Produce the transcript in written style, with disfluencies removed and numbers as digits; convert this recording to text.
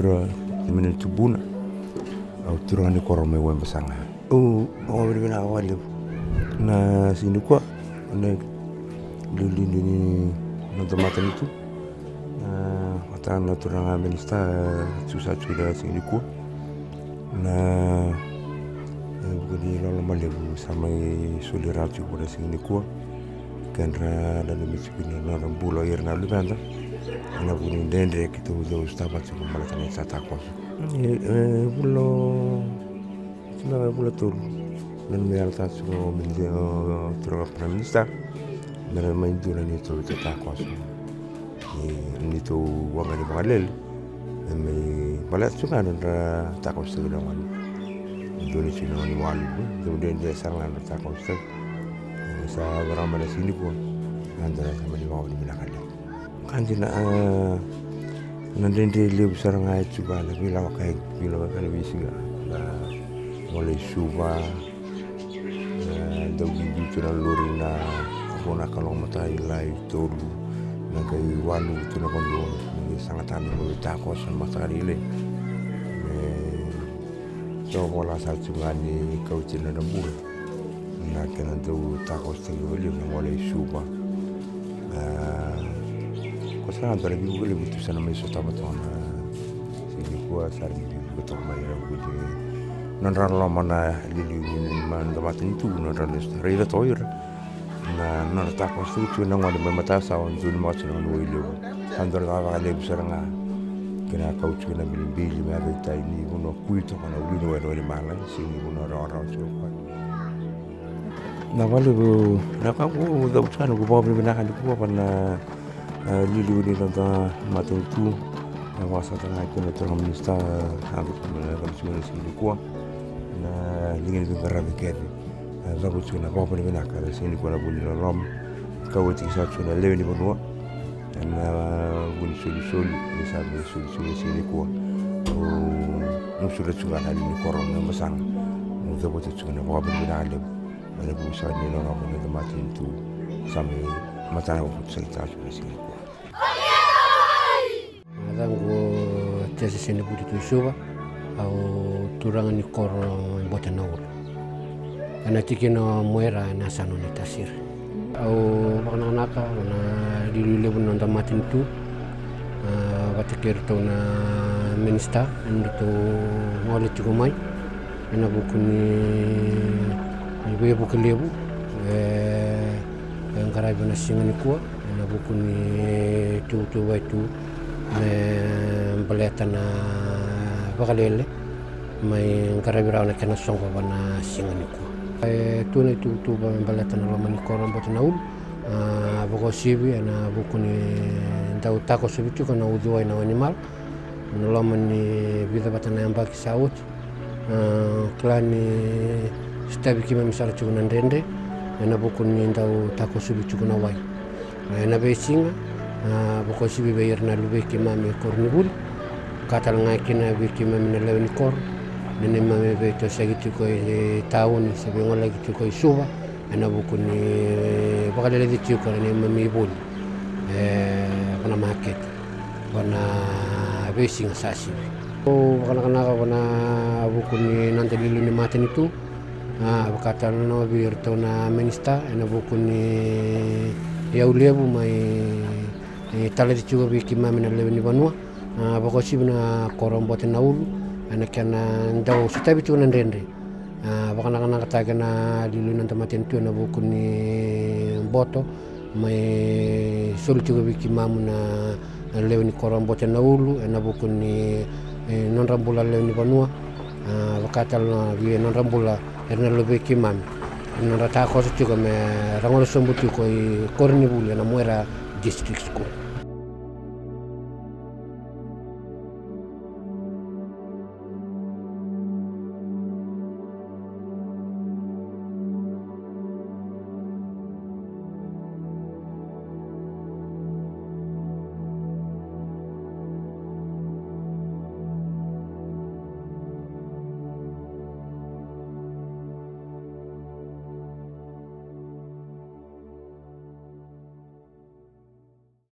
tira mene tubuna au tira ni koro me wemba sanga o bina wale na sini kwa ne lili ni no tomate itu ata na turanga minista susah sudah sini kwa na budi lolo malebu sama soliratu pada sini kwa kanra dan misikina na rambulo irna libanda na buni dendre kitu do staba tu malatan sata kos bulo tur dan mealta su mindio tro pramista na mai dura ni to sata kos ni to wanga ni balel me balat su kan ra ta kos tu lawan dole sino ni walu do dendre sangan ta kos sa berama di sini pun antara sama di bawah di belakang kanji na dende lebu sarang ay juga lebih lawak kayak bila lebih singa mulai suba daw bibi tu na lori na kona kalong mata ilai tolu na kay walu tu na kondo ni sangatan mo takos mata ile so wala sa tungani kautin na bul na kena do takos telu le mulai suba kosa antara bibu le butu sana mai sota baton sini kuah sari betul mai rabu je non ralo mana lili man damatin tu non ralo rila toir na non takos tu na ngone mata sa on tu mo tsino no ile andor ga le busaranga kena kau tu na bili ma be tai ni uno kuito kana ulino wa le mala sini uno ro tu na vale bu na ka ku da utano ku bobre na kan ku pa na lili ni da mato tu na wasa ta na kuna to minista abu na ka su ni ku na lingi ni ka rabi ke za bu tu na bobre na ka sini ku na bu ni rom ka wati sa tu na le ni bu na bu ni soli ni sa bu soli sini ku no su le tu ga ni ko rom na masang no za bu tu na bobre na le ada busa ni lo ngapa ni mati itu sampai mata aku cerita juga sini. Ada gua jasa sini butuh tu suba, au turang ni korong buat naur. Karena cikin muera nasano ni tasir. Au makna naka, na dilule pun nonton mati itu, batikir tu na minista, itu mulai cukup mai, na buku ni ibu buku lebu, yang karai bina singa ni kuah, na buku ni tu itu, belatan na bakalele, mai karai bira na kena songko bana singa ni kuah. Tu ni tu belatan na lama ni korang buat naul, buku sibi, na buku ni tahu tako sibi tu kan uduai na animal, na lama ni bida batan na yang bagi saut, klan ni setabi kima misal cukup nandende, na buku ni tahu tako subi cukup nawai, na besinga, buku subi bayar na lubi kima me kor ni bul, katal ngai kina bi kima me lewe ni kor, nene mame be to segitu koi tahun sebi ngola gitu koi suba, na buku ni bakal lagi cukup ni mame bul, kena market, kena besinga sasi. Oh, kana kena buku ni nanti lilu ni maten itu. Berkata no biar tu na minista, na buku ni ya uliabu mai tali juga bikin mami na lewe ni banua, buku si bina korang buat naulu, na kena jauh setiap itu na rende, bahkan anak kata kena dilu nanti mati tu na buku ni boto, mai solu juga bikin mamu na lewe ni korang buat naulu, na buku ni non rambula lewe ni banua, berkata no biar non rambula erna lobe kimam non rata cosa juga me rangolo sombutu koi korni buli na muera district school